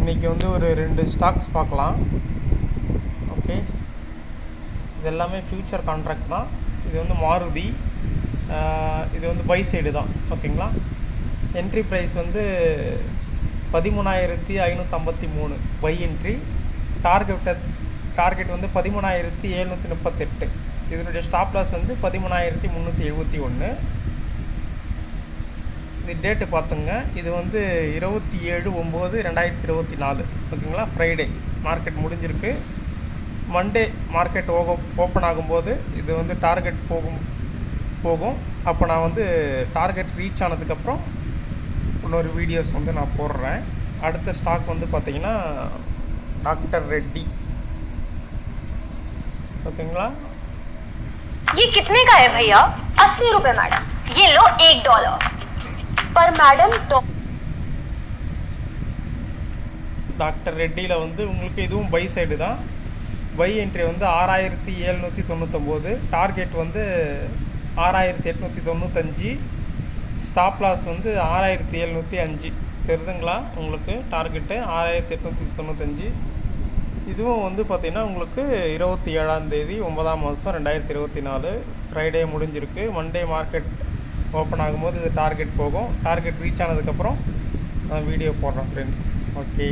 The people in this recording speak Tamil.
இன்றைக்கி வந்து ஒரு 2 ஸ்டாக்ஸ் பார்க்கலாம். ஓகே, இது எல்லாமே ஃப்யூச்சர் கான்ட்ராக்ட் தான். இது வந்து மாருதி, இது வந்து பை சைடு தான். ஓகேங்களா. என்ட்ரி ப்ரைஸ் வந்து 13,553 பை என்ட்ரி. டார்கெட் வந்து 13,738. இதனுடைய ஸ்டாப் லாஸ் வந்து 13,371. இது டேட்டு பார்த்துங்க. இது வந்து 27/9/2024. ஓகேங்களா. ஃப்ரைடே மார்க்கெட் முடிஞ்சிருக்கு. மண்டே மார்க்கெட் ஓப்பன் ஆகும்போது இது வந்து டார்கெட் போகும். அப்போ நான் வந்து டார்கெட் ரீச் ஆனதுக்கப்புறம் இன்னொரு வீடியோஸ் வந்து நான் போடுறேன். அடுத்த ஸ்டாக் வந்து பார்த்தீங்கன்னா டாக்டர் ரெட்டி. ஓகேங்களா. ये कितने का है भैया? 80 रुपए मैडम. ये लो $1 पर मैडम. तो டாக்டர் ரெட்டியில் வந்து உங்களுக்கு இதுவும் பை சைடு தான். பை என்ட்ரி வந்து 6,799. டார்கெட் வந்து 6,895. ஸ்டாப் லாஸ் வந்து 6,705. தெரியுதுங்களா உங்களுக்கு? டார்கெட்டு 6,895. இதுவும் வந்து பார்த்திங்கன்னா உங்களுக்கு 27 9 2024 ஃப்ரைடே முடிஞ்சிருக்கு. மண்டே மார்க்கெட் ஓப்பன் ஆகும்போது இது டார்கெட் போகும். டார்கெட் ரீச் ஆனதுக்கப்புறம் நான் வீடியோ போடுறேன் ஃப்ரெண்ட்ஸ். ஓகே.